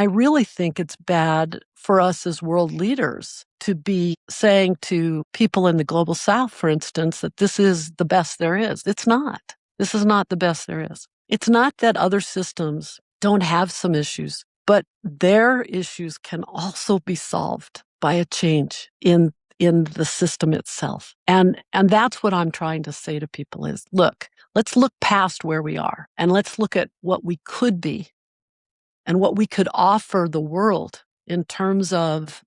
I really think it's bad for us as world leaders to be saying to people in the global south, for instance, that this is the best there is. It's not. This is not the best there is. It's not that other systems don't have some issues, but their issues can also be solved by a change in the system itself. And that's what I'm trying to say to people is, look, let's look past where we are and let's look at what we could be and what we could offer the world in terms of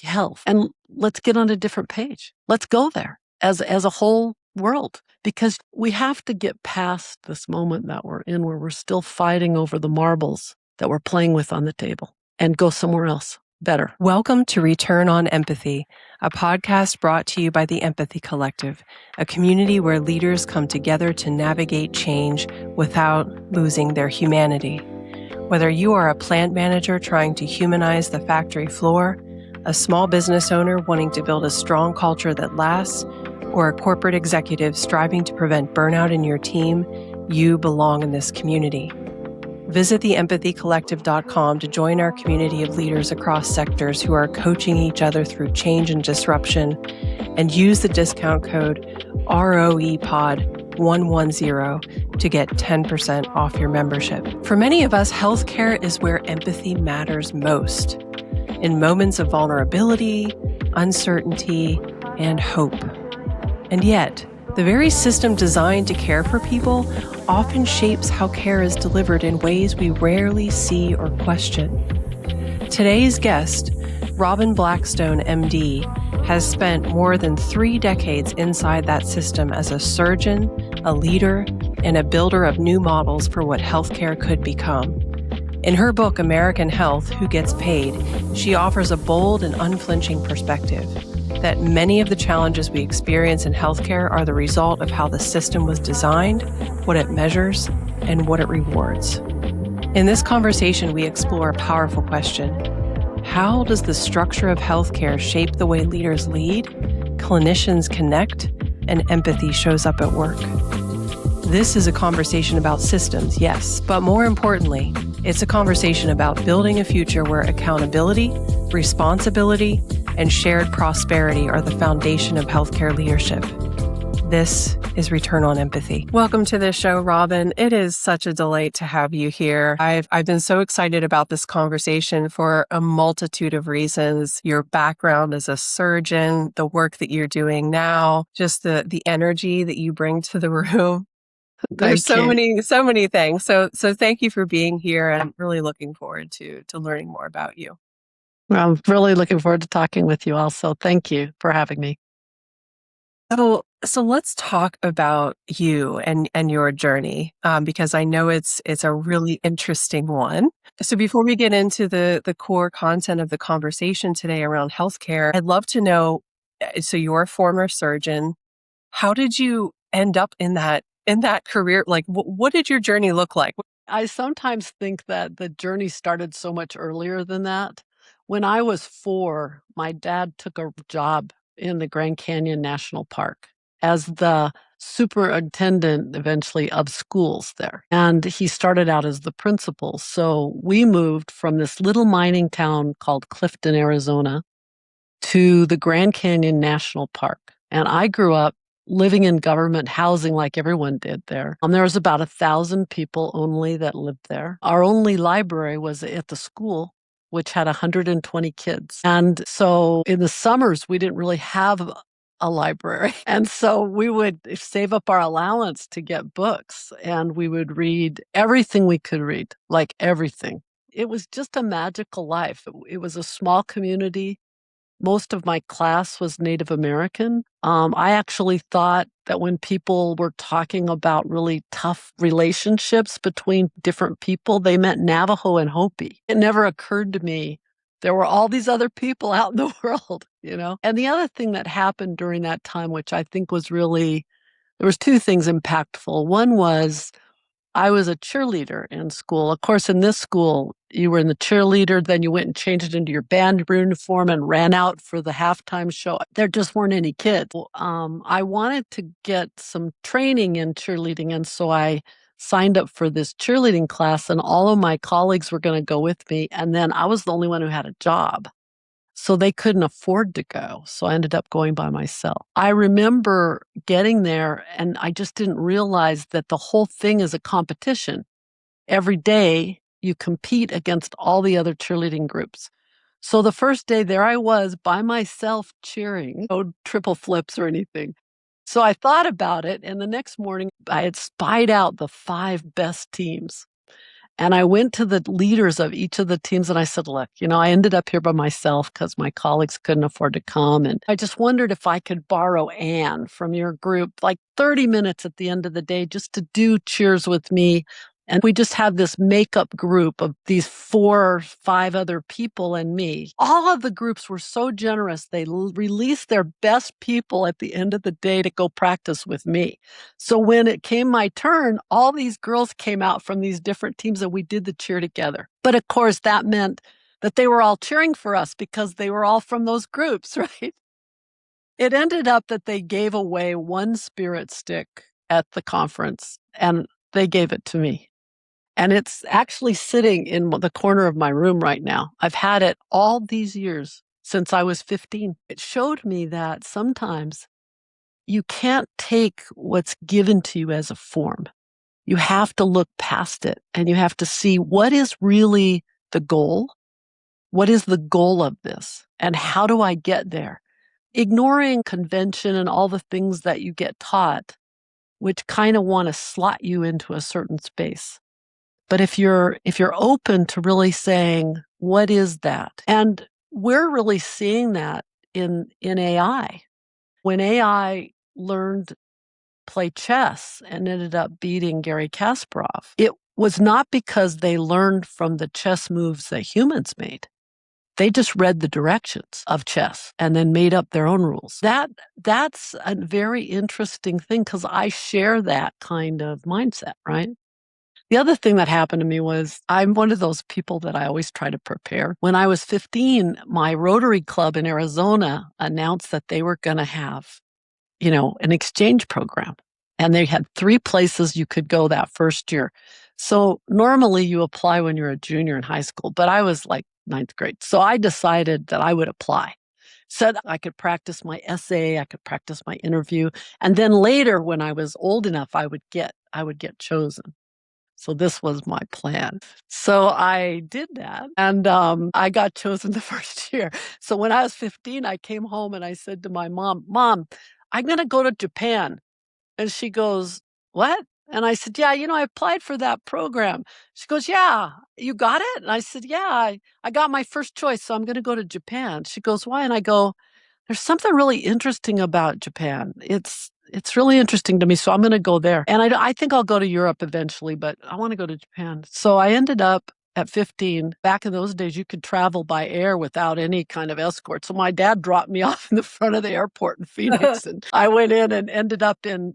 health. And let's get on a different page. Let's go there as a whole world, because we have to get past this moment that we're in where we're still fighting over the marbles that we're playing with on the table and go somewhere else better. Welcome to Return on Empathy, a podcast brought to you by the Empathy Collective, a community where leaders come together to navigate change without losing their humanity. Whether you are a plant manager trying to humanize the factory floor, a small business owner wanting to build a strong culture that lasts, or a corporate executive striving to prevent burnout in your team, you belong in this community. Visit theempathycollective.com to join our community of leaders across sectors who are coaching each other through change and disruption, and use the discount code ROEPOD110 to get 10% off your membership. For many of us, healthcare is where empathy matters most, in moments of vulnerability, uncertainty, and hope. And yet, the very system designed to care for people often shapes how care is delivered in ways we rarely see or question. Today's guest, Robin Blackstone, MD, has spent more than 3 decades inside that system as a surgeon, a leader, and a builder of new models for what healthcare could become. In her book, American Health, Who Gets Paid, she offers a bold and unflinching perspective that many of the challenges we experience in healthcare are the result of how the system was designed, what it measures, and what it rewards. In this conversation, we explore a powerful question. How does the structure of healthcare shape the way leaders lead, clinicians connect, and empathy shows up at work? This is a conversation about systems, yes, but more importantly, it's a conversation about building a future where accountability, responsibility, and shared prosperity are the foundation of healthcare leadership. This is Return on Empathy. Welcome to the show, Robin. It is such a delight to have you here. I've been so excited about this conversation for a multitude of reasons. Your background as a surgeon, the work that you're doing now, just the energy that you bring to the room. There's so many things. So thank you for being here. And I'm really looking forward to learning more about you. Well, I'm really looking forward to talking with you also. Thank you for having me. So let's talk about you and your journey, because I know it's a really interesting one. So before we get into the core content of the conversation today around healthcare, I'd love to know, so you're a former surgeon. How did you end up in that career? Like, what did your journey look like? I sometimes think that the journey started so much earlier than that. When I was 4, my dad took a job in the Grand Canyon National Park as the superintendent eventually of schools there. And he started out as the principal. So we moved from this little mining town called Clifton, Arizona, to the Grand Canyon National Park. And I grew up living in government housing like everyone did there. There was about 1,000 people only that lived there. Our only library was at the school, which had 120 kids. And so in the summers, we didn't really have a library. And so we would save up our allowance to get books, and we would read everything we could read, like everything. It was just a magical life. It was a small community. Most of my class was Native American. I actually thought that when people were talking about really tough relationships between different people, they meant Navajo and Hopi. It never occurred to me there were all these other people out in the world, you know? And the other thing that happened during that time, which I think was really, there was 2 things impactful. One was I was a cheerleader in school. Of course, in this school, you were in the cheerleader, then you went and changed it into your band uniform and ran out for the halftime show. There just weren't any kids. I wanted to get some training in cheerleading, and so I signed up for this cheerleading class, and all of my colleagues were going to go with me. And then I was the only one who had a job. So they couldn't afford to go. So I ended up going by myself. I remember getting there, and I just didn't realize that the whole thing is a competition. Every day you compete against all the other cheerleading groups. So the first day there I was by myself cheering, no triple flips or anything. So I thought about it, and the next morning I had spied out the 5 best teams. And I went to the leaders of each of the teams and I said, look, I ended up here by myself because my colleagues couldn't afford to come. And I just wondered if I could borrow Anne from your group, like 30 minutes at the end of the day, just to do cheers with me. And we just have this makeup group of these 4 or 5 other people and me. All of the groups were so generous. They released their best people at the end of the day to go practice with me. So when it came my turn, all these girls came out from these different teams and we did the cheer together. But of course, that meant that they were all cheering for us because they were all from those groups, right? It ended up that they gave away 1 spirit stick at the conference and they gave it to me. And it's actually sitting in the corner of my room right now. I've had it all these years since I was 15. It showed me that sometimes you can't take what's given to you as a form. You have to look past it and you have to see what is really the goal. What is the goal of this? And how do I get there? Ignoring convention and all the things that you get taught, which kind of want to slot you into a certain space. But if you're open to really saying, what is that? And we're really seeing that in AI. When AI learned play chess and ended up beating Garry Kasparov, it was not because they learned from the chess moves that humans made. They just read the directions of chess and then made up their own rules. That's a very interesting thing because I share that kind of mindset, right? The other thing that happened to me was I'm one of those people that I always try to prepare. When I was 15, my Rotary Club in Arizona announced that they were going to have, an exchange program. And they had 3 places you could go that first year. So normally you apply when you're a junior in high school, but I was like 9th grade. So I decided that I would apply. Said I could practice my essay, I could practice my interview. And then later when I was old enough, I would get chosen. So this was my plan. So I did that and I got chosen the first year. So when I was 15, I came home and I said to my mom, I'm going to go to Japan. And she goes, what? And I said, yeah, I applied for that program. She goes, yeah, you got it? And I said, yeah, I got my first choice. So I'm going to go to Japan. She goes, why? And I go, there's something really interesting about Japan. It's really interesting to me. So I'm going to go there. And I think I'll go to Europe eventually, but I want to go to Japan. So I ended up at 15. Back in those days, you could travel by air without any kind of escort. So my dad dropped me off in the front of the airport in Phoenix. And I went in and ended up in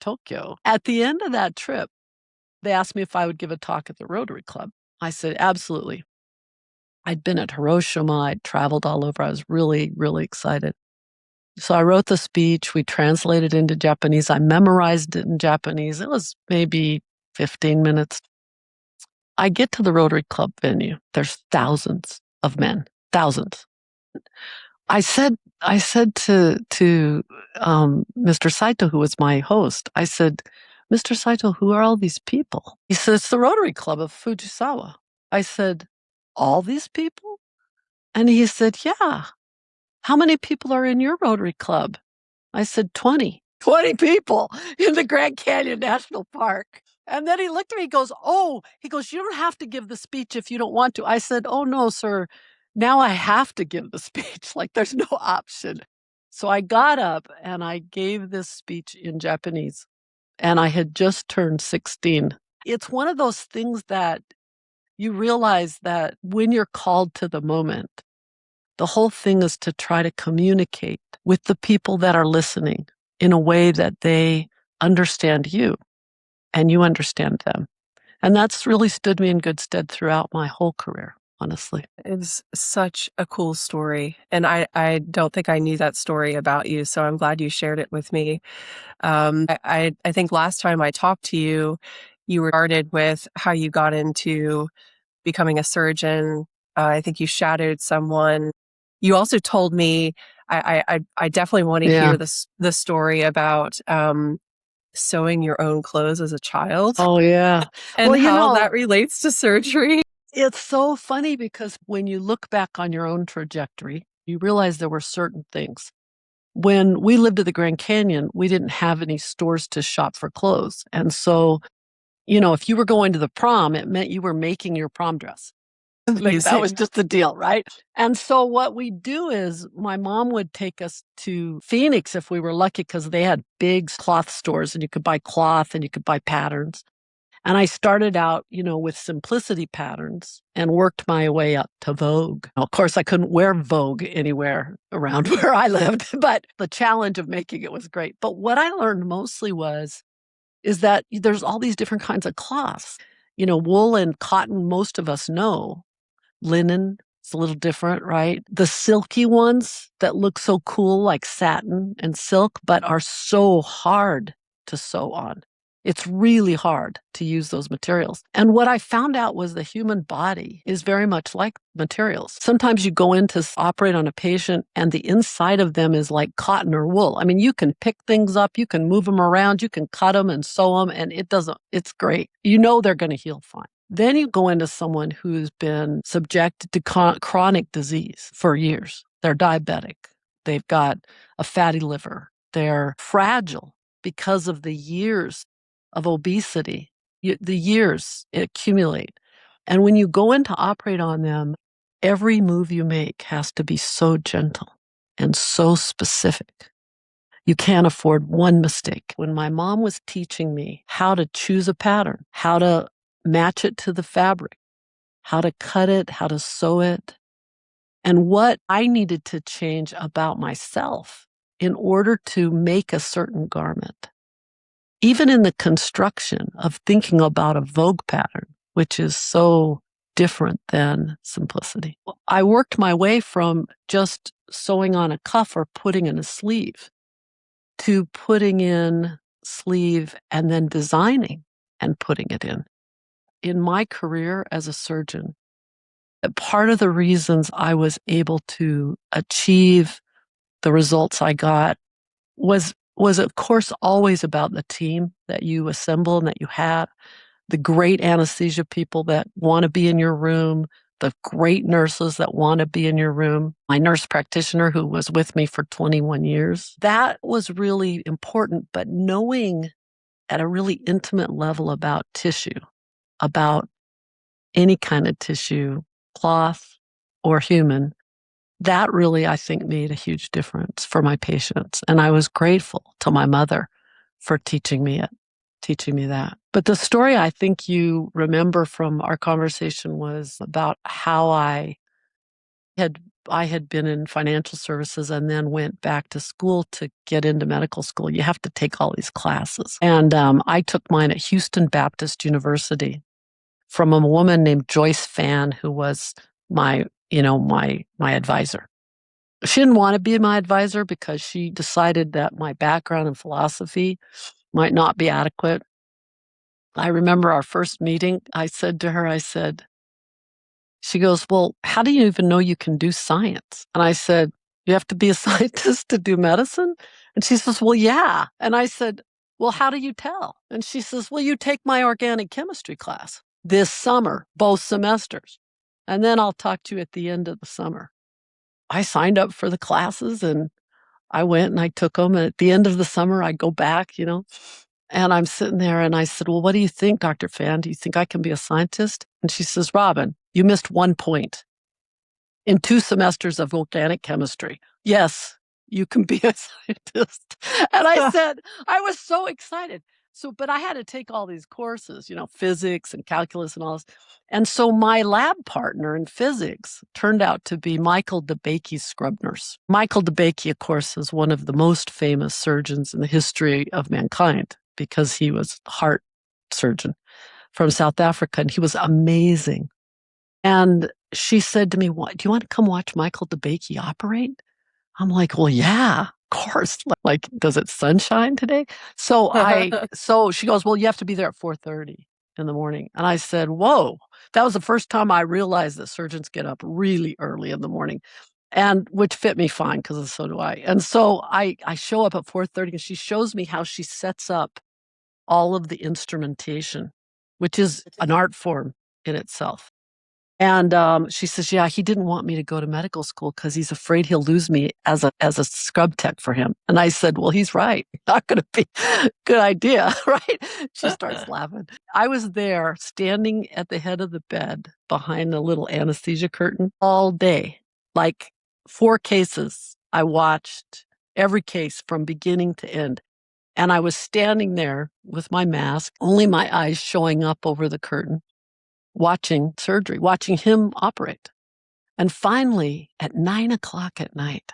Tokyo. At the end of that trip, they asked me if I would give a talk at the Rotary Club. I said, absolutely. I'd been at Hiroshima. I'd traveled all over. I was really, really excited. So I wrote the speech. We translated into Japanese. I memorized it in Japanese. It was maybe 15 minutes. I get to the Rotary Club venue. There's thousands of men, thousands. I said to Mr. Saito, who was my host, I said, Mr. Saito, who are all these people? He said, it's the Rotary Club of Fujisawa. I said, all these people? And he said, yeah. How many people are in your Rotary Club? I said, 20. 20 people in the Grand Canyon National Park. And then he looked at me, he goes, you don't have to give the speech if you don't want to. I said, oh, no, sir. Now I have to give the speech. Like there's no option. So I got up and I gave this speech in Japanese. And I had just turned 16. It's one of those things that you realize that when you're called to the moment, the whole thing is to try to communicate with the people that are listening in a way that they understand you and you understand them. And that's really stood me in good stead throughout my whole career. honestly. It's such a cool story. And I don't think I knew that story about you. So I'm glad you shared it with me. I think last time I talked to you, you started with how you got into becoming a surgeon. I think you shadowed someone. You also told me, I definitely want to hear the story about sewing your own clothes as a child. Oh, yeah. And how that relates to surgery. It's so funny because when you look back on your own trajectory, you realize there were certain things. When we lived at the Grand Canyon, we didn't have any stores to shop for clothes. And so, if you were going to the prom, it meant you were making your prom dress. Like, that was just the deal, right? And so what we do is my mom would take us to Phoenix if we were lucky because they had big cloth stores and you could buy cloth and you could buy patterns. And I started out, with simplicity patterns and worked my way up to Vogue. Now, of course, I couldn't wear Vogue anywhere around where I lived, but the challenge of making it was great. But what I learned mostly is that there's all these different kinds of cloths. Wool and cotton, most of us know. Linen is a little different, right? The silky ones that look so cool, like satin and silk, but are so hard to sew on. It's really hard to use those materials. And what I found out was the human body is very much like materials. Sometimes you go in to operate on a patient and the inside of them is like cotton or wool. I mean, you can pick things up, you can move them around, you can cut them and sew them, and it's great. They're going to heal fine. Then you go into someone who's been subjected to chronic disease for years. They're diabetic. They've got a fatty liver. They're fragile because of the years of obesity. The years accumulate. And when you go in to operate on them, every move you make has to be so gentle and so specific. You can't afford one mistake. When my mom was teaching me how to choose a pattern, how to match it to the fabric, how to cut it, how to sew it, and what I needed to change about myself in order to make a certain garment. Even in the construction of thinking about a Vogue pattern, which is so different than simplicity. I worked my way from just sewing on a cuff or putting in a sleeve to putting in sleeve and then designing and putting it in. In my career as a surgeon, part of the reasons I was able to achieve the results I got was of course always about the team that you assemble and that you have, the great anesthesia people that want to be in your room, the great nurses that want to be in your room, my nurse practitioner who was with me for 21 years. That was really important, but knowing at a really intimate level about tissue, about any kind of tissue, cloth or human, that really, I think, made a huge difference for my patients. And I was grateful to my mother for teaching me that. But the story I think you remember from our conversation was about how I had been in financial services and then went back to school to get into medical school. You have to take all these classes. And I took mine at Houston Baptist University from a woman named Joyce Fan, who was my advisor. She didn't want to be my advisor because she decided that my background in philosophy might not be adequate. I remember our first meeting, I said to her, she goes, "Well, how do you even know you can do science?" And I said, "You have to be a scientist to do medicine?" And she says, "Well, yeah." And I said, "Well, how do you tell?" And she says, "Well, you take my organic chemistry class this summer, both semesters. And then I'll talk to you at the end of the summer." I signed up for the classes and I went and I took them. And at the end of the summer, I go back, and I'm sitting there and I said, "Well, what do you think, Dr. Fan? Do you think I can be a scientist?" And she says, "Robin, you missed 1 point in 2 semesters of organic chemistry. Yes, you can be a scientist." And I said, I was so excited. But I had to take all these courses, physics and calculus and all this. And so my lab partner in physics turned out to be Michael DeBakey's scrub nurse. Michael DeBakey, of course, is one of the most famous surgeons in the history of mankind because he was a heart surgeon from South Africa, and he was amazing. And she said to me, "What, do you want to come watch Michael DeBakey operate?" I'm like, "Well, yeah, of course." Like, does it sunshine today? So she goes, "Well, you have to be there at 4:30 in the morning." And I said, "Whoa." That was the first time I realized that surgeons get up really early in the morning, and which fit me fine because so do I. And so I show up at 4:30 and she shows me how she sets up all of the instrumentation, which is an art form in itself. And she says, "Yeah, he didn't want me to go to medical school because he's afraid he'll lose me as a scrub tech for him." And I said, "Well, he's right. Not going to be a good idea," right? She starts laughing. I was there standing at the head of the bed behind the little anesthesia curtain all day, like 4 cases. I watched every case from beginning to end. And I was standing there with my mask, only my eyes showing up over the curtain, watching surgery, watching him operate. And finally, at 9 o'clock at night,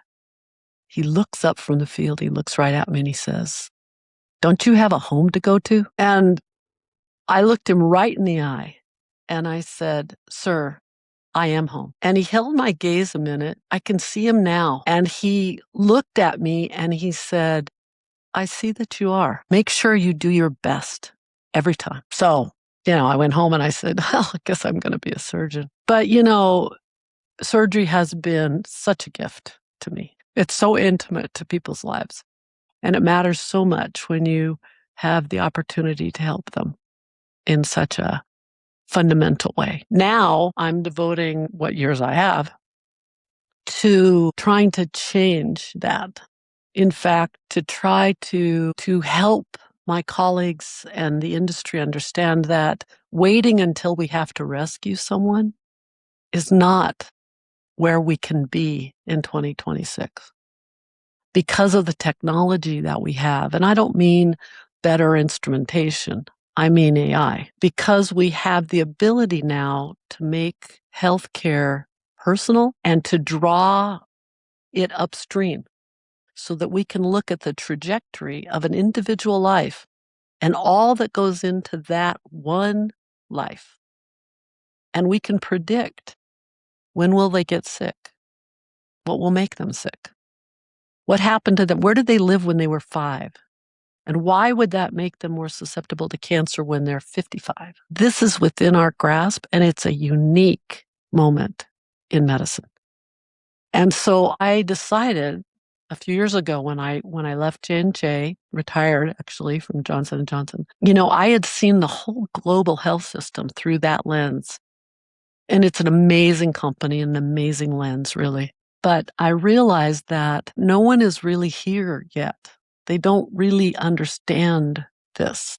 he looks up from the field. He looks right at me and he says, "Don't you have a home to go to?" And I looked him right in the eye and I said, "Sir, I am home." And he held my gaze a minute. I can see him now. And he looked at me and he said, "I see that you are. Make sure you do your best every time." So, I went home and I said, "Well, I guess I'm going to be a surgeon." But, surgery has been such a gift to me. It's so intimate to people's lives. And it matters so much when you have the opportunity to help them in such a fundamental way. Now I'm devoting what years I have to trying to change that. In fact, to try to help my colleagues and the industry understand that waiting until we have to rescue someone is not where we can be in 2026 because of the technology that we have. And I don't mean better instrumentation. I mean AI, because we have the ability now to make healthcare personal and to draw it upstream so that we can look at the trajectory of an individual life and all that goes into that one life. And we can predict, when will they get sick? What will make them sick? What happened to them? Where did they live when they were 5? And why would that make them more susceptible to cancer when they're 55? This is within our grasp, and it's a unique moment in medicine. And so I decided a few years ago when I left J&J, retired actually from Johnson & Johnson, I had seen the whole global health system through that lens. And it's an amazing company, an amazing lens, really. But I realized that no one is really here yet. They don't really understand this.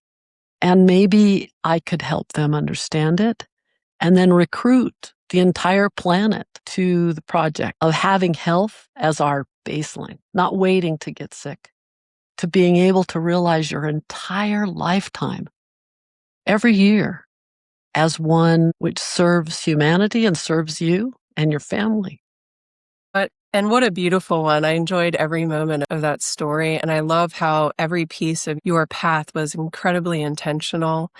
And maybe I could help them understand it and then recruit the entire planet to the project of having health as our baseline, not waiting to get sick, to being able to realize your entire lifetime, every year, as one which serves humanity and serves you and your family. And what a beautiful one. I enjoyed every moment of that story. And I love how every piece of your path was incredibly intentional.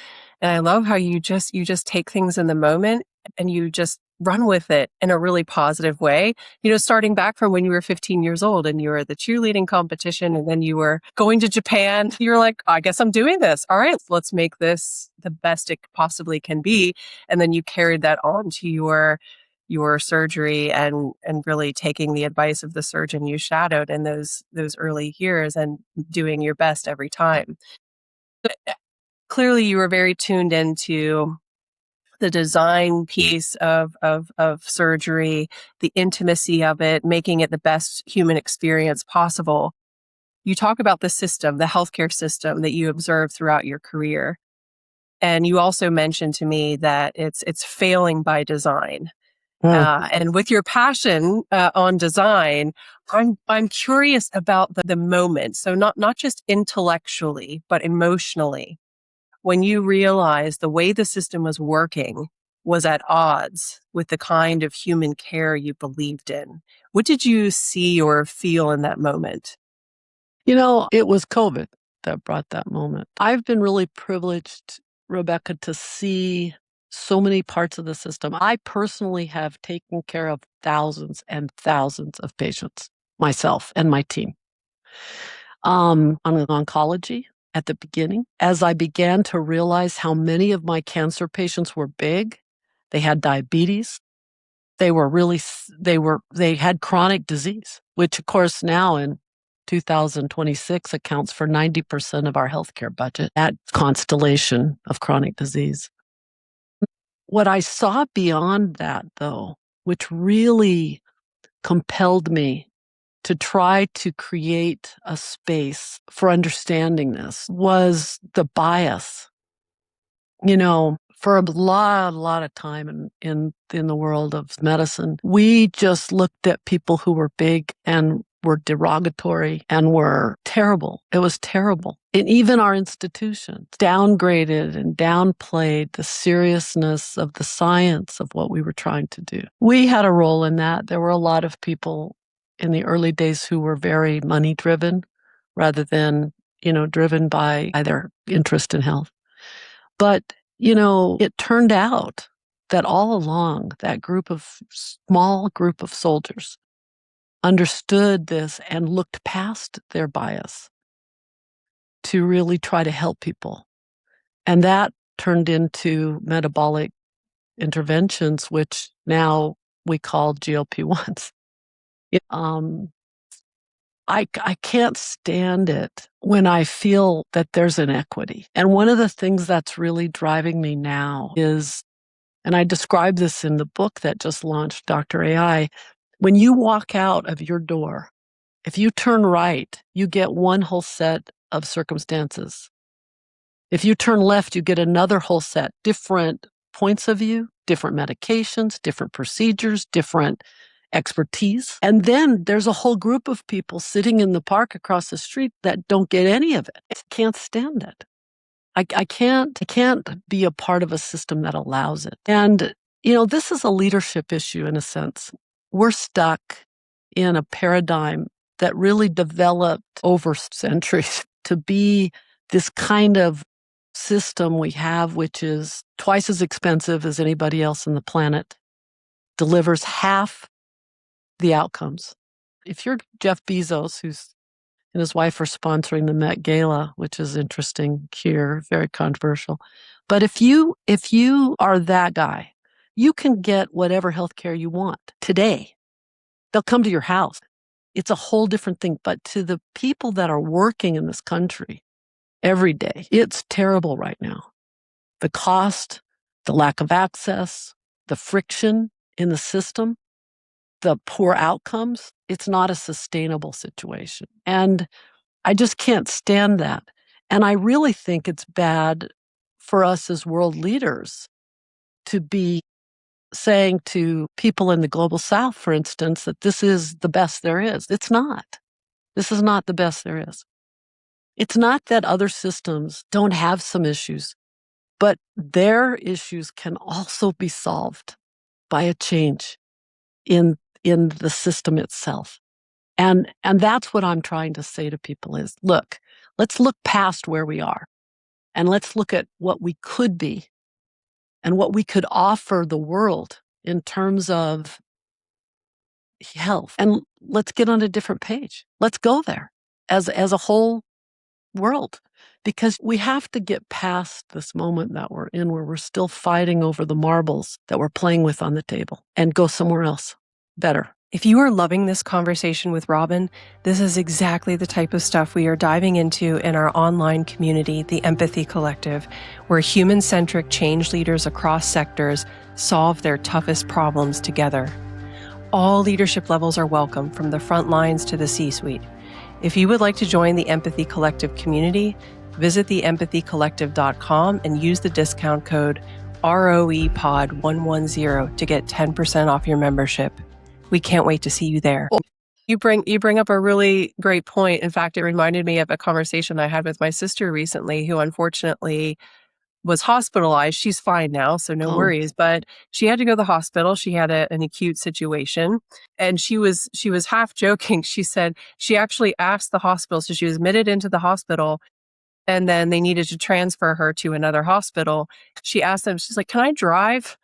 And I love how you just take things in the moment and you just run with it in a really positive way. Starting back from when you were 15 years old and you were at the cheerleading competition and then you were going to Japan, you're like, I guess I'm doing this. All right, let's make this the best it possibly can be. And then you carried that on to your surgery and really taking the advice of the surgeon you shadowed in those early years and doing your best every time. Clearly, you were very tuned into the design piece of surgery, the intimacy of it, making it the best human experience possible. You talk about the system, the healthcare system that you observed throughout your career. And you also mentioned to me that it's failing by design. And with your passion on design, I'm curious about the moment. So not just intellectually, but emotionally. When you realized the way the system was working was at odds with the kind of human care you believed in, what did you see or feel in that moment? It was COVID that brought that moment. I've been really privileged, Rebecca, to see so many parts of the system. I personally have taken care of thousands and thousands of patients myself and my team. On oncology at the beginning, as I began to realize how many of my cancer patients were big, they had diabetes, they had chronic disease, which of course now in 2026 accounts for 90% of our healthcare budget, that constellation of chronic disease. What I saw beyond that, though, which really compelled me to try to create a space for understanding this, was the bias. For a lot of time in the world of medicine, we just looked at people who were big and were derogatory and were terrible. It was terrible. And even our institutions downgraded and downplayed the seriousness of the science of what we were trying to do. We had a role in that. There were a lot of people in the early days who were very money driven rather than, driven by their interest in health. But, it turned out that all along that small group of soldiers understood this and looked past their bias to really try to help people. And that turned into metabolic interventions, which now we call GLP-1s. I can't stand it when I feel that there's inequity. And one of the things that's really driving me now is, and I describe this in the book that just launched, Dr. AI, when you walk out of your door, if you turn right, you get one whole set of circumstances. If you turn left, you get another whole set, different points of view, different medications, different procedures, different expertise. And then there's a whole group of people sitting in the park across the street that don't get any of it. I can't stand it. I can't be a part of a system that allows it. And, this is a leadership issue in a sense. We're stuck in a paradigm that really developed over centuries to be this kind of system we have, which is twice as expensive as anybody else on the planet, delivers half the outcomes. If you're Jeff Bezos, who's and his wife are sponsoring the Met Gala, which is interesting here, very controversial. But if you are that guy, you can get whatever healthcare you want today. They'll come to your house. It's a whole different thing. But to the people that are working in this country every day, it's terrible right now. The cost, the lack of access, the friction in the system, the poor outcomes, it's not a sustainable situation. And I just can't stand that. And I really think it's bad for us as world leaders to be saying to people in the global south, for instance, that this is the best there is. It's not. This is not the best there is. It's not that other systems don't have some issues, but their issues can also be solved by a change in the system itself. And that's what I'm trying to say to people is, look, let's look past where we are and let's look at what we could be and what we could offer the world in terms of health. And let's get on a different page. Let's go there as a whole world, because we have to get past this moment that we're in where we're still fighting over the marbles that we're playing with on the table and go somewhere else better. If you are loving this conversation with Robin, this is exactly the type of stuff we are diving into in our online community, the Empathy Collective, where human-centric change leaders across sectors solve their toughest problems together. All leadership levels are welcome, from the front lines to the C-suite. If you would like to join the Empathy Collective community, visit theempathycollective.com and use the discount code ROEPOD110 to get 10% off your membership. We can't wait to see you there. You bring up a really great point. In fact, it reminded me of a conversation I had with my sister recently, who unfortunately was hospitalized. She's fine now, so no worries. But she had to go to the hospital. She had an acute situation, and she was half joking. She said she actually asked the hospital. So she was admitted into the hospital, and then they needed to transfer her to another hospital. She asked them, she's like, can I drive?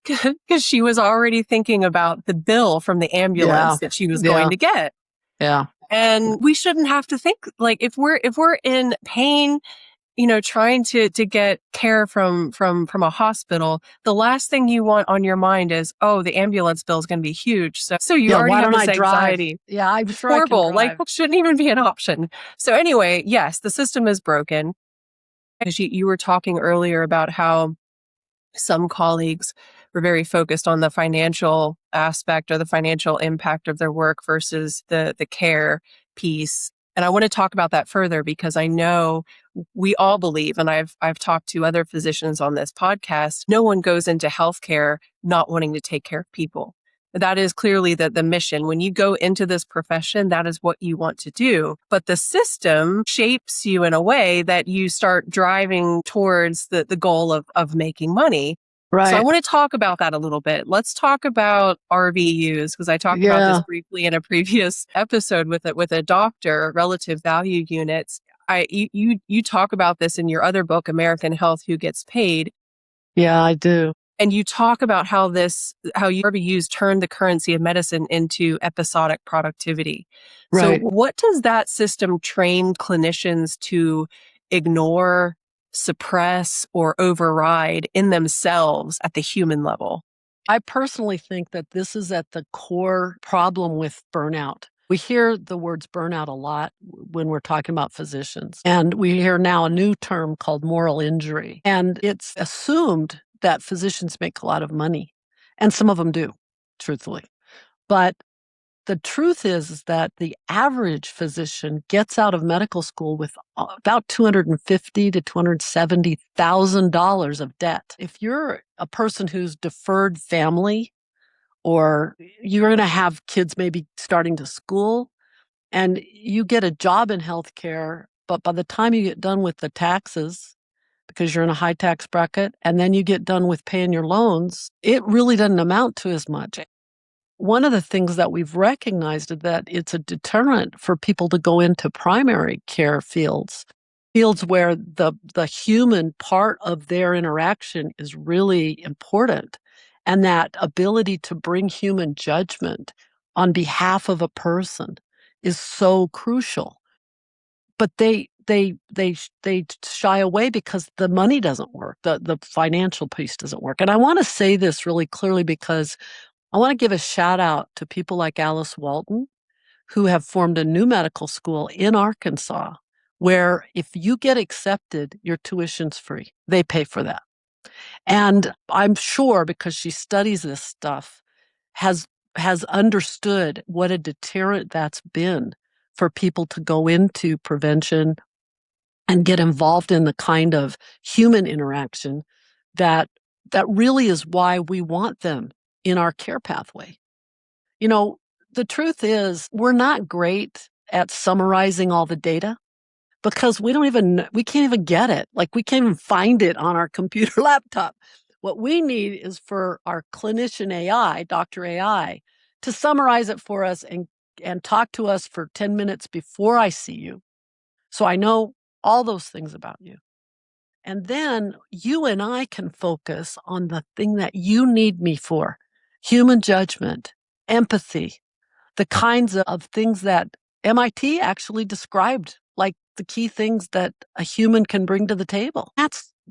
Because she was already thinking about the bill from the ambulance that she was going to get. Yeah. And we shouldn't have to think like if we're in pain, trying to get care from a hospital, the last thing you want on your mind is, oh, the ambulance bill is going to be huge. So you already have this anxiety. Yeah, I'm it's sure horrible. I can drive. Like, shouldn't even be an option. So anyway, yes, the system is broken. As you were talking earlier about how some colleagues were very focused on the financial aspect or the financial impact of their work versus the care piece. And I want to talk about that further because I know we all believe, and I've talked to other physicians on this podcast, no one goes into healthcare not wanting to take care of people. That is clearly the mission. When you go into this profession, that is what you want to do. But the system shapes you in a way that you start driving towards the goal of making money. Right. So I want to talk about that a little bit. Let's talk about RVUs, because I talked about this briefly in a previous episode with a doctor, relative value units. You talk about this in your other book, American Health, Who Gets Paid. Yeah, I do. And you talk about how RVUs turned the currency of medicine into episodic productivity. Right. So what does that system train clinicians to ignore, suppress, or override in themselves at the human level? I personally think that this is at the core problem with burnout. We hear the words burnout a lot when we're talking about physicians. And we hear now a new term called moral injury. And it's assumed that physicians make a lot of money. And some of them do, truthfully. But the truth is that the average physician gets out of medical school with about $250,000 to $270,000 of debt. If you're a person who's deferred family, or you're going to have kids maybe starting to school, and you get a job in healthcare, but by the time you get done with the taxes, because you're in a high tax bracket, and then you get done with paying your loans, it really doesn't amount to as much. One of the things that we've recognized is that it's a deterrent for people to go into primary care fields where the human part of their interaction is really important. And that ability to bring human judgment on behalf of a person is so crucial. But they shy away because the money doesn't work. The financial piece doesn't work. And I want to say this really clearly because I want to give a shout out to people like Alice Walton, who have formed a new medical school in Arkansas, where if you get accepted, your tuition's free. They pay for that. And I'm sure, because she studies this stuff, has understood what a deterrent that's been for people to go into prevention and get involved in the kind of human interaction that really is why we want them in our care pathway. The truth is we're not great at summarizing all the data because we can't even get it. Like, we can't even find it on our computer laptop. What we need is for our clinician AI, Dr. AI, to summarize it for us and talk to us for 10 minutes before I see you. So I know all those things about you. And then you and I can focus on the thing that you need me for: human judgment, empathy, the kinds of things that MIT actually described, like the key things that a human can bring to the table.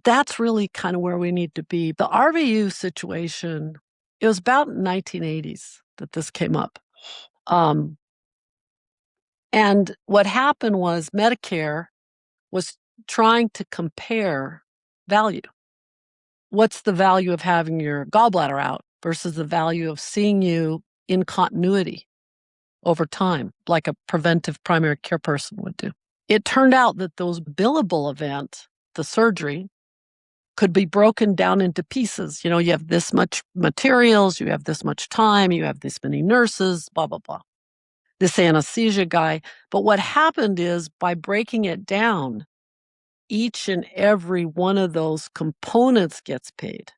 That's really kind of where we need to be. The RVU situation, it was about 1980s that this came up. And what happened was Medicare was trying to compare value. What's the value of having your gallbladder out versus the value of seeing you in continuity over time, like a preventive primary care person would do? It turned out that those billable events, the surgery, could be broken down into pieces. You have this much materials, you have this much time, you have this many nurses, blah, blah, blah. This anesthesia guy. But what happened is, by breaking it down, each and every one of those components gets paid,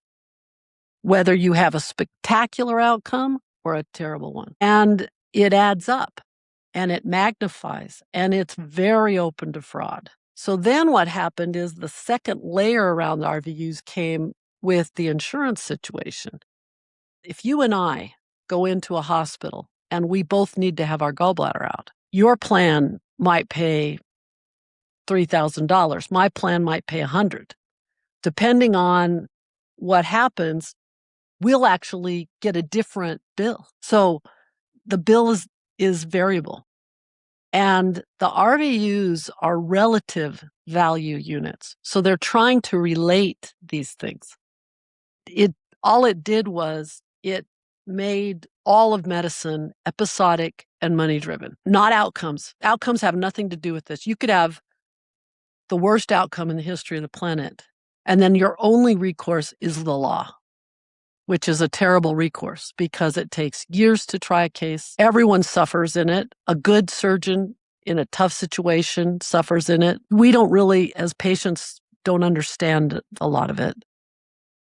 whether you have a spectacular outcome or a terrible one. And it adds up and it magnifies, and it's very open to fraud. So then what happened is the second layer around the RVUs came with the insurance situation. If you and I go into a hospital and we both need to have our gallbladder out, your plan might pay $3,000. My plan might pay $100. Depending on what happens, we'll actually get a different bill. So the bill is variable. And the RVUs are relative value units. So they're trying to relate these things. All it did was it made all of medicine episodic and money driven, not outcomes. Outcomes have nothing to do with this. You could have the worst outcome in the history of the planet, and then your only recourse is the law, which is a terrible recourse because it takes years to try a case. Everyone suffers in it. A good surgeon in a tough situation suffers in it. We don't really, as patients, don't understand a lot of it.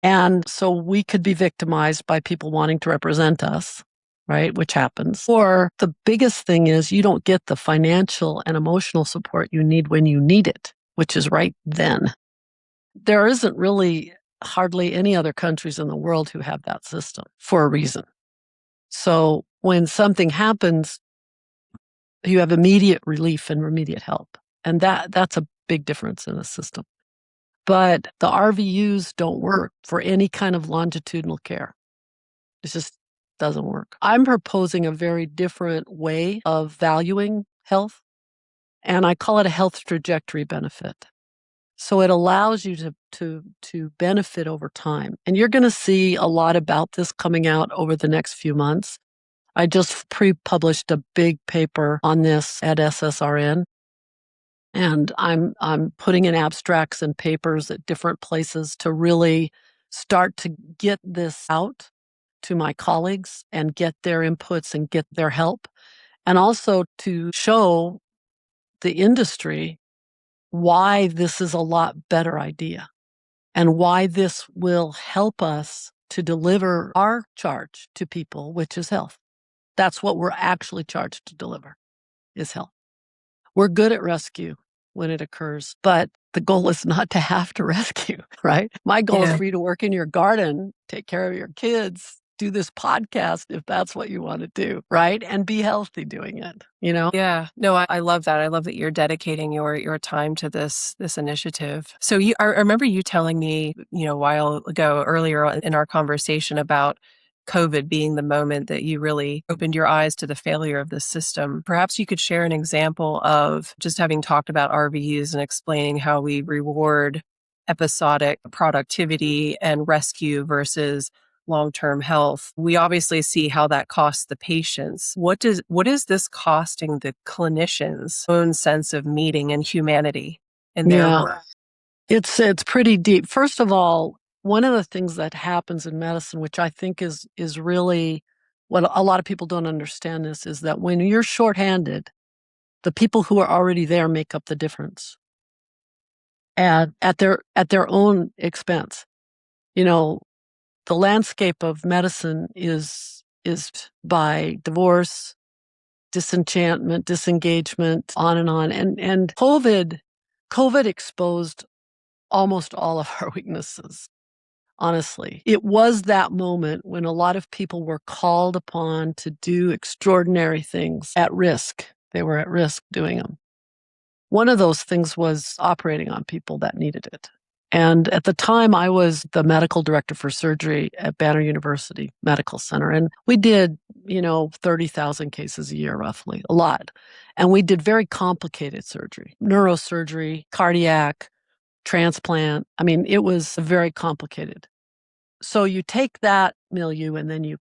And so we could be victimized by people wanting to represent us, right? Which happens. Or the biggest thing is you don't get the financial and emotional support you need when you need it, which is right then. There isn't really hardly any other countries in the world who have that system for a reason. So when something happens, you have immediate relief and immediate help. And that's a big difference in the system. But the RVUs don't work for any kind of longitudinal care. It just doesn't work. I'm proposing a very different way of valuing health, and I call it a health trajectory benefit. So it allows you to benefit over time. And you're going to see a lot about this coming out over the next few months. I just pre-published a big paper on this at SSRN. And I'm putting in abstracts and papers at different places to really start to get this out to my colleagues and get their inputs and get their help. And also to show the industry why this is a lot better idea and why this will help us to deliver our charge to people, which is health. That's what we're actually charged to deliver, is health. We're good at rescue when it occurs, but the goal is not to have to rescue, right? My goal is for you to work in your garden, take care of your kids, do this podcast if that's what you want to do, right? And be healthy doing it, you know? Yeah, no, I love that. I love that you're dedicating your time to this initiative. So I remember you telling me, a while ago, earlier in our conversation about COVID being the moment that you really opened your eyes to the failure of the system. Perhaps you could share an example of just having talked about RVUs and explaining how we reward episodic productivity and rescue versus long-term health. We obviously see how that costs the patients. What is this costing the clinicians' own sense of meaning and humanity in their work? It's pretty deep. First of all, one of the things that happens in medicine, which I think is really what a lot of people don't understand this, is that when you're shorthanded, the people who are already there make up the difference, and at their own expense. The landscape of medicine is by divorce, disenchantment, disengagement, on and on. And COVID exposed almost all of our weaknesses. Honestly, it was that moment when a lot of people were called upon to do extraordinary things at risk. They were at risk doing them. One of those things was operating on people that needed it. And at the time, I was the medical director for surgery at Banner University Medical Center. And we did, 30,000 cases a year, roughly, a lot. And we did very complicated surgery, neurosurgery, cardiac, transplant. I mean, it was very complicated. So you take that milieu and then you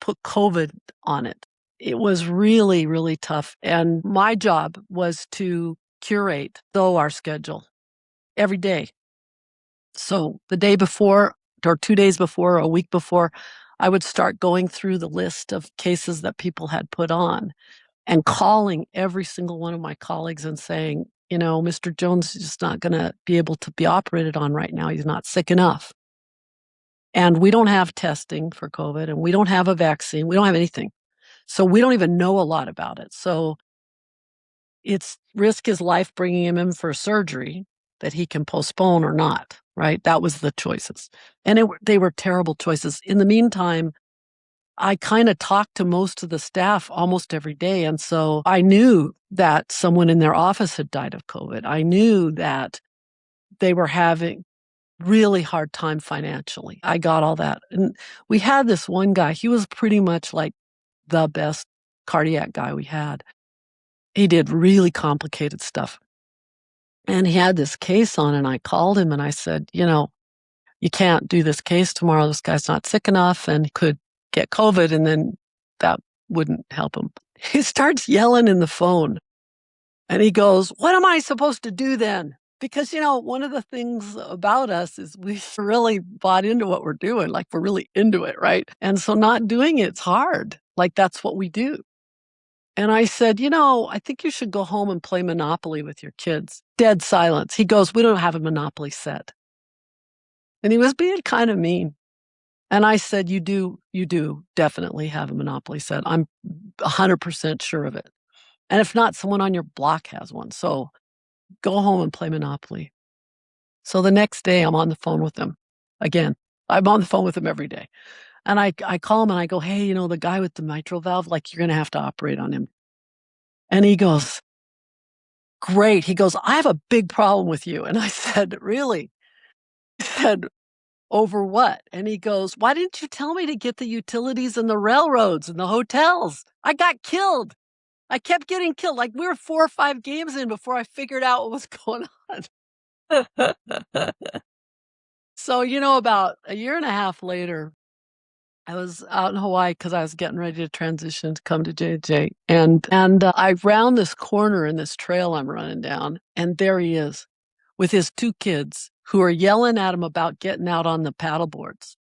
put COVID on it. It was really, really tough. And my job was to curate our schedule every day. So the day before or 2 days before or a week before, I would start going through the list of cases that people had put on and calling every single one of my colleagues and saying, Mr. Jones is just not going to be able to be operated on right now. He's not sick enough. And we don't have testing for COVID, and we don't have a vaccine. We don't have anything. So we don't even know a lot about it. So it's risk his life bringing him in for surgery that he can postpone or not, right? That was the choices. And they were terrible choices. In the meantime, I kind of talked to most of the staff almost every day. And so I knew that someone in their office had died of COVID. I knew that they were having really hard time financially. I got all that. And we had this one guy, he was pretty much like the best cardiac guy we had. He did really complicated stuff. And he had this case on, and I called him and I said, you can't do this case tomorrow. This guy's not sick enough and could get COVID, and then that wouldn't help him. He starts yelling in the phone and he goes, what am I supposed to do then? Because, one of the things about us is we really bought into what we're doing. Like, we're really into it, right? And so not doing it's hard. Like, that's what we do. And I said, I think you should go home and play Monopoly with your kids. Dead silence. He goes, we don't have a Monopoly set. And he was being kind of mean. And I said, you do definitely have a Monopoly set. I'm 100% sure of it. And if not, someone on your block has one. So go home and play Monopoly. So the next day I'm on the phone with him again. I'm on the phone with him every day. And I call him and I go, hey, the guy with the mitral valve, like, you're going to have to operate on him. And he goes, great. He goes, I have a big problem with you. And I said, really? He said, over what? And he goes, why didn't you tell me to get the utilities and the railroads and the hotels? I got killed. I kept getting killed. Like, we were 4 or 5 games in before I figured out what was going on. So, about a year and a half later, I was out in Hawaii because I was getting ready to transition to come to JJ. And I round this corner in this trail I'm running down, and there he is with his 2 kids who are yelling at him about getting out on the paddle boards.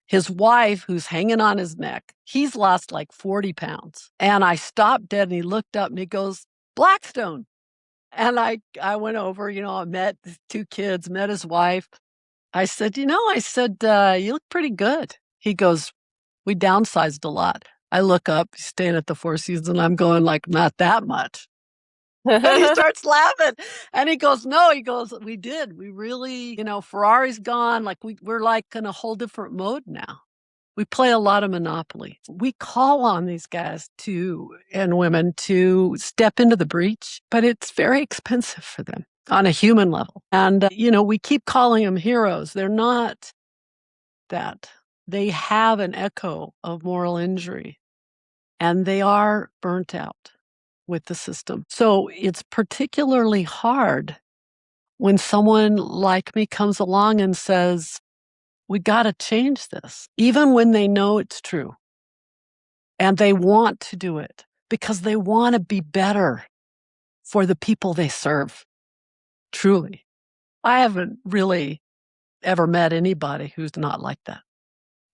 His wife, who's hanging on his neck, he's lost like 40 pounds. And I stopped dead and he looked up and he goes, Blackstone. And I went over, I met the 2 kids, met his wife. I said, you look pretty good. He goes, we downsized a lot. I look up, he's staying at the Four Seasons, and I'm going like, not that much. And he starts laughing. And he goes, no, we did. We really, Ferrari's gone. Like, we're like in a whole different mode now. We play a lot of Monopoly. We call on these guys and women to step into the breach, but it's very expensive for them on a human level. And, we keep calling them heroes. They're not that. They have an echo of moral injury, and they are burnt out with the system. So it's particularly hard when someone like me comes along and says, we got to change this, even when they know it's true. And they want to do it because they want to be better for the people they serve. Truly. I haven't really ever met anybody who's not like that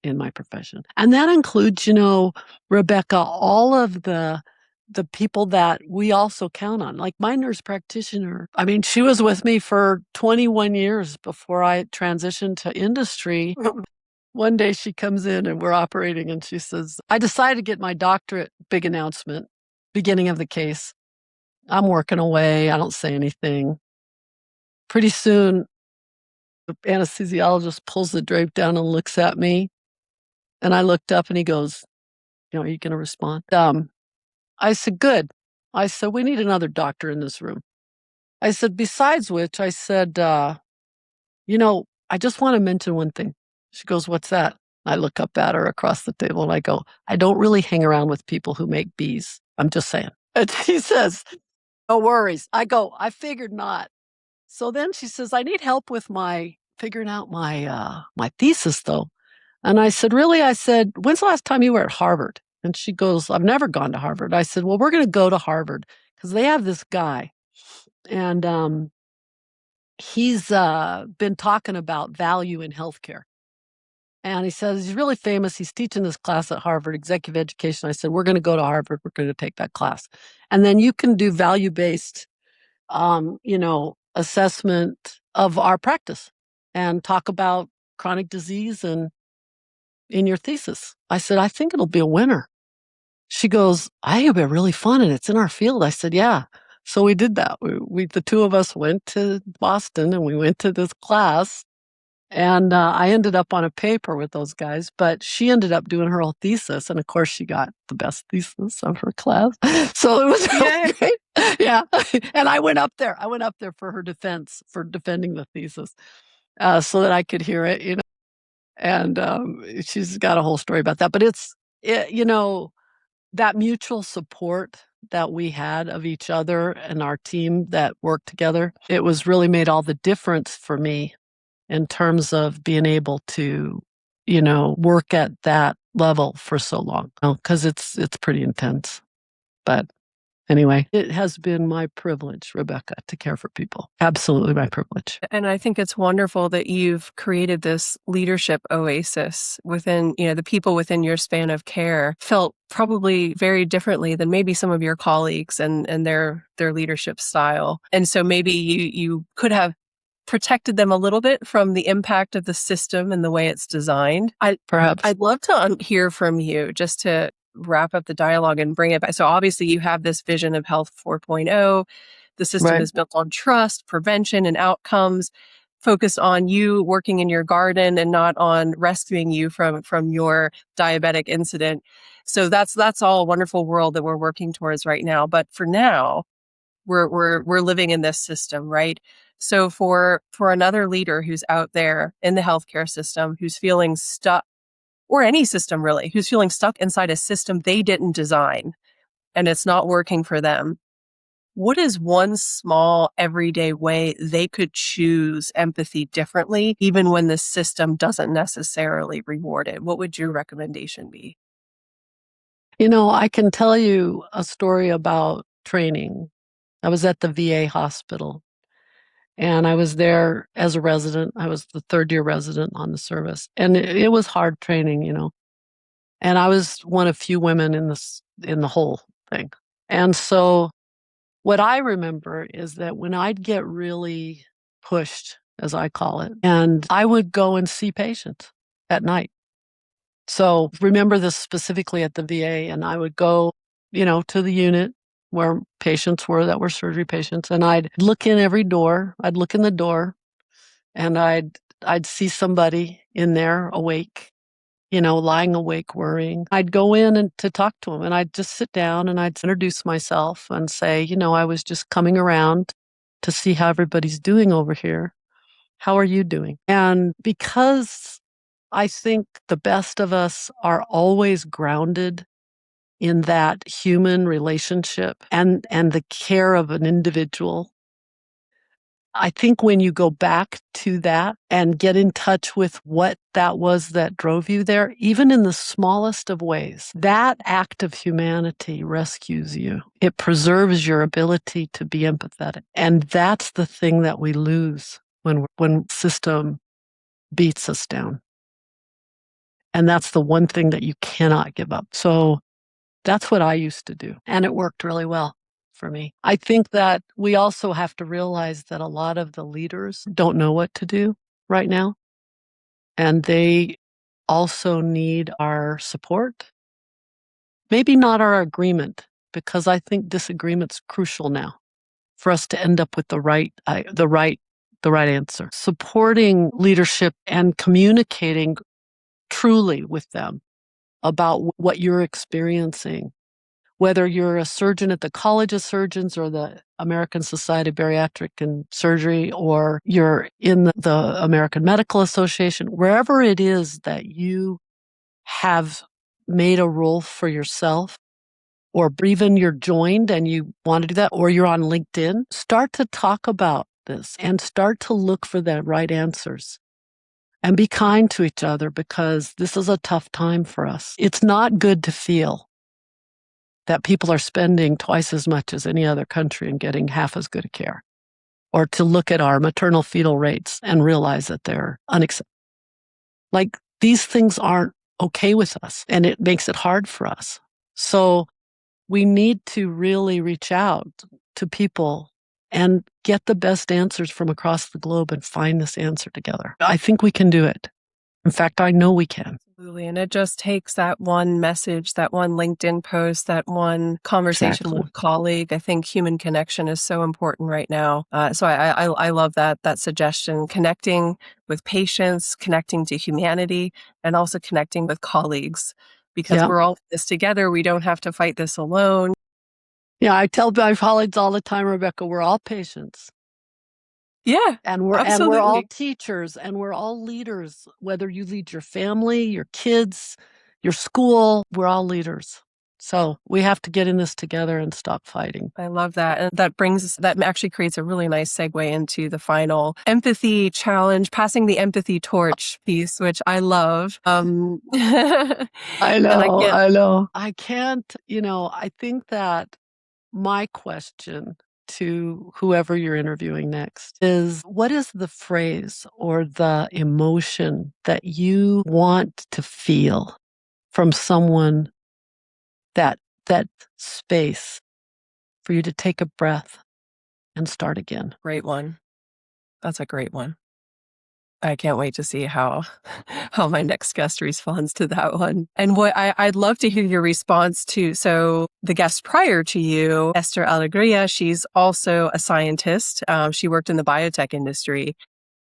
in my profession. And that includes, Rebecca, all of the people that we also count on, like my nurse practitioner. I mean, she was with me for 21 years before I transitioned to industry. One day she comes in and we're operating and she says, I decided to get my doctorate, big announcement, beginning of the case. I'm working away. I don't say anything. Pretty soon, the anesthesiologist pulls the drape down and looks at me. And I looked up and he goes, are you going to respond? I said, good. I said, we need another doctor in this room. I said, besides which, I said, I just want to mention one thing. She goes, what's that? I look up at her across the table and I go, I don't really hang around with people who make bees. I'm just saying. And she says, no worries. I go, I figured not. So then she says, I need help with figuring out my thesis though. And I said, really? I said, when's the last time you were at Harvard? And she goes, I've never gone to Harvard. I said, well, we're going to go to Harvard because they have this guy. And he's been talking about value in healthcare. And he says, he's really famous. He's teaching this class at Harvard, executive education. I said, we're going to go to Harvard. We're going to take that class. And then you can do value-based, assessment of our practice and talk about chronic disease and in your thesis. I said, I think it'll be a winner. She goes, I think it'll be really fun and it's in our field. I said, yeah. So we did that. The two of us went to Boston and we went to this class. And I ended up on a paper with those guys, but she ended up doing her whole thesis. And of course, she got the best thesis of her class. So it was really great. Yeah. And I went up there. I went up there for her defense, for defending the thesis, so that I could hear it, you know. And she's got a whole story about that. But you know, that mutual support that we had of each other and our team that worked together, it was really made all the difference for me in terms of being able to, you know, work at that level for so long, because it's pretty intense. But anyway, it has been my privilege, Rebecca, to care for people. Absolutely my privilege. And I think it's wonderful that you've created this leadership oasis within, you know, the people within your span of care felt probably very differently than maybe some of your colleagues and their leadership style. And so maybe you could have protected them a little bit from the impact of the system and the way it's designed. Perhaps. I'd love to hear from you just to wrap up the dialogue and bring it back. So obviously you have this vision of Health 4.0. The system is built on trust, prevention, and outcomes, focused on you working in your garden and not on rescuing you from your diabetic incident. So that's all a wonderful world that we're working towards right now. But for now, we're living in this system, right? So for another leader who's out there in the healthcare system, who's feeling stuck, or any system really, who's feeling stuck inside a system they didn't design and it's not working for them, what is one small everyday way they could choose empathy differently, even when the system doesn't necessarily reward it? What would your recommendation be? You know, I can tell you a story about training. I was at the VA hospital. And I was there as a resident. I was the third year resident on the service. And it was hard training, you know. And I was one of few women in the whole thing. And so what I remember is that when I'd get really pushed, as I call it, and I would go and see patients at night. So remember this specifically at the VA, and I would go, you know, to the unit where patients were that were surgery patients, and I'd look in every door. I'd look in the door, and I'd see somebody in there awake, you know, lying awake, worrying. I'd go in and to talk to them, and I'd just sit down and I'd introduce myself and say, you know, I was just coming around to see how everybody's doing over here. How are you doing? And because I think the best of us are always grounded in that human relationship and the care of an individual. I think when you go back to that and get in touch with what that was that drove you there, even in the smallest of ways, that act of humanity rescues you. It preserves your ability to be empathetic. And that's the thing that we lose when system beats us down. And that's the one thing that you cannot give up. So that's what I used to do. And it worked really well for me. I think that we also have to realize that a lot of the leaders don't know what to do right now. And they also need our support. Maybe not our agreement, because I think disagreement's crucial now for us to end up with the right answer. Supporting leadership and communicating truly with them about what you're experiencing, whether you're a surgeon at the College of Surgeons or the American Society of Bariatric and Surgery, or you're in the American Medical Association, wherever it is that you have made a role for yourself, or even you're joined and you want to do that, or you're on LinkedIn, start to talk about this and start to look for the right answers. And be kind to each other, because this is a tough time for us. It's not good to feel that people are spending twice as much as any other country and getting half as good a care, or to look at our maternal fetal rates and realize that they're unacceptable. Like, these things aren't okay with us, and it makes it hard for us. So we need to really reach out to people and get the best answers from across the globe and find this answer together. I think we can do it. In fact, I know we can. Absolutely. And it just takes that one message, that one LinkedIn post, that one conversation with a colleague. I think human connection is so important right now. So I love that suggestion, connecting with patients, connecting to humanity, and also connecting with colleagues, because we're all in this together. We don't have to fight this alone. Yeah, I tell my colleagues all the time, Rebecca, we're all patients. Yeah, and we're all teachers, and we're all leaders. Whether you lead your family, your kids, your school, we're all leaders. So we have to get in this together and stop fighting. I love that. And that actually creates a really nice segue into the final empathy challenge, passing the empathy torch piece, which I love. I know, I know. I can't, I think that my question to whoever you're interviewing next is, what is the phrase or the emotion that you want to feel from someone, that space for you to take a breath and start again? Great one. That's a great one. I can't wait to see how my next guest responds to that one. And what I'd love to hear your response to, so the guest prior to you, Esther Alegria, she's also a scientist. She worked in the biotech industry.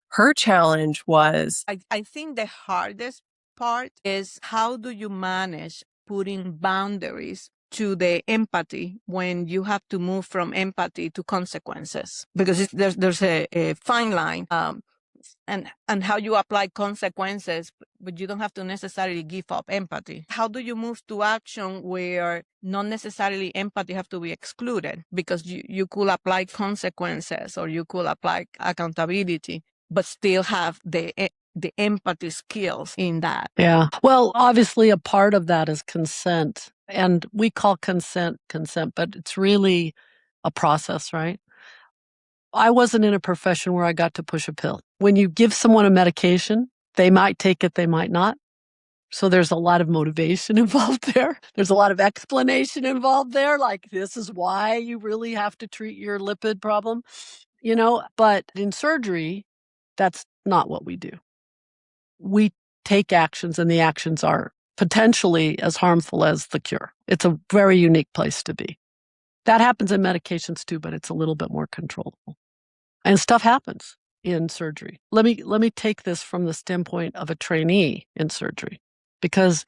Her challenge was... I think the hardest part is, how do you manage putting boundaries to the empathy when you have to move from empathy to consequences? Because there's a fine line. And how you apply consequences, but you don't have to necessarily give up empathy. How do you move to action where not necessarily empathy have to be excluded? Because you could apply consequences, or you could apply accountability, but still have the empathy skills in that. Yeah. Well, obviously a part of that is consent. And we call consent, but it's really a process, right? I wasn't in a profession where I got to push a pill. When you give someone a medication, they might take it, they might not. So there's a lot of motivation involved there. There's a lot of explanation involved there. Like, this is why you really have to treat your lipid problem, But in surgery, that's not what we do. We take actions, and the actions are potentially as harmful as the cure. It's a very unique place to be. That happens in medications too, but it's a little bit more controllable. And stuff happens in surgery. Let me take this from the standpoint of a trainee in surgery, because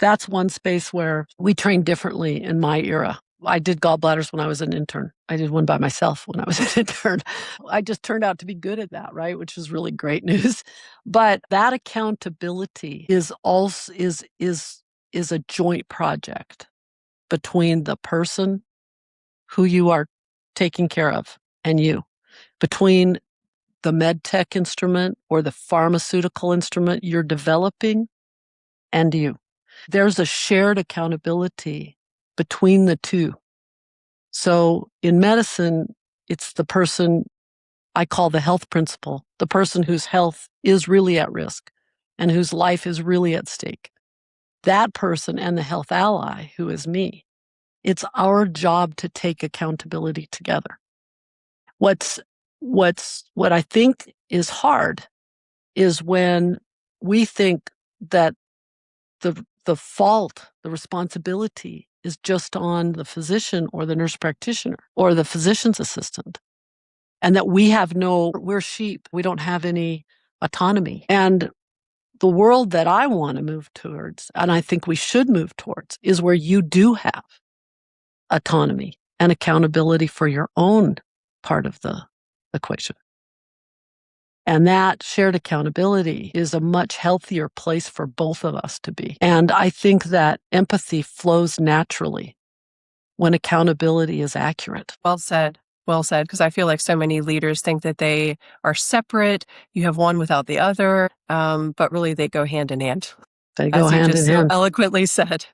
that's one space where we train differently in my era. I did gallbladders when I was an intern. I did one by myself when I was an intern. I just turned out to be good at that, right? Which is really great news. But that accountability is also is a joint project between the person who you are taking care of and you, between the med tech instrument or the pharmaceutical instrument you're developing and you. There's a shared accountability between the two. So in medicine, it's the person I call the health principal, the person whose health is really at risk and whose life is really at stake. That person and the health ally, who is me, it's our job to take accountability together. What I think is hard is when we think that the fault, the responsibility is just on the physician or the nurse practitioner or the physician's assistant, and that we're sheep. We don't have any autonomy. And the world that I want to move towards, and I think we should move towards, is where you do have autonomy and accountability for your own part of the equation. And that shared accountability is a much healthier place for both of us to be. And I think that empathy flows naturally when accountability is accurate. Well said. Well said. Because I feel like so many leaders think that they are separate. You have one without the other, but really they go hand in hand. They go hand in hand. As you just so eloquently said.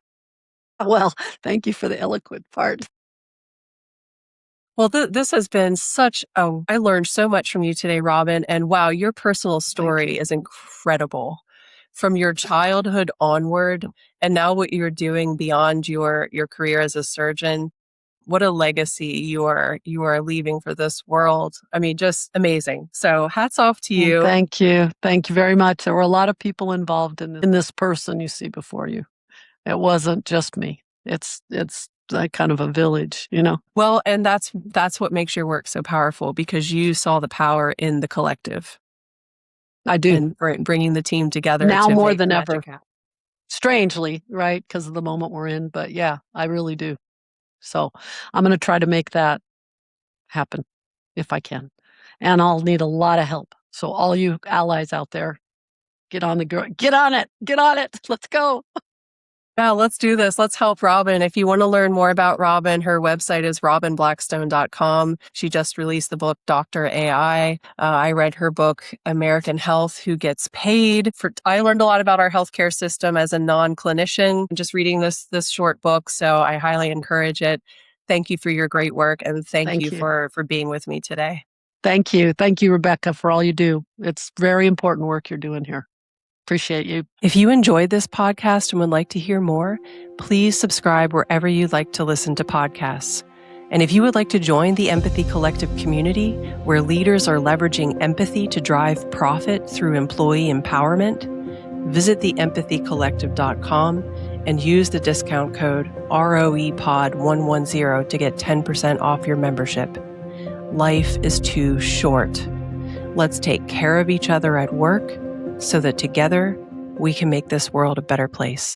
Well, thank you for the eloquent part. Well, this has been I learned so much from you today, Robin. And wow, your personal story is incredible. From your childhood onward, and now what you're doing beyond your career as a surgeon. what a legacy you are leaving for this world. I mean, just amazing. So hats off to you. Thank you. Thank you very much. There were a lot of people involved in this person you see before you. It wasn't just me. It's like kind of a village, you know? Well, and that's what makes your work so powerful, because you saw the power in the collective. I do. And bringing the team together now to more make than the ever. magic happen. Strangely, right? Because of the moment we're in. But yeah, I really do. So I'm going to try to make that happen if I can. And I'll need a lot of help. So all you allies out there, get on it. Let's go. Yeah, let's do this. Let's help Robin. If you want to learn more about Robin, her website is robinblackstone.com. She just released the book, Dr. AI. I read her book, American Health, Who Gets Paid. I learned a lot about our healthcare system as a non-clinician, just reading this short book. So I highly encourage it. Thank you for your great work. And thank you for being with me today. Thank you. Thank you, Rebecca, for all you do. It's very important work you're doing here. Appreciate you. If you enjoyed this podcast and would like to hear more, please subscribe wherever you'd like to listen to podcasts. And if you would like to join the Empathy Collective community, where leaders are leveraging empathy to drive profit through employee empowerment, visit theempathycollective.com and use the discount code ROEPOD110 to get 10% off your membership. Life is too short. Let's take care of each other at work, so that together we can make this world a better place.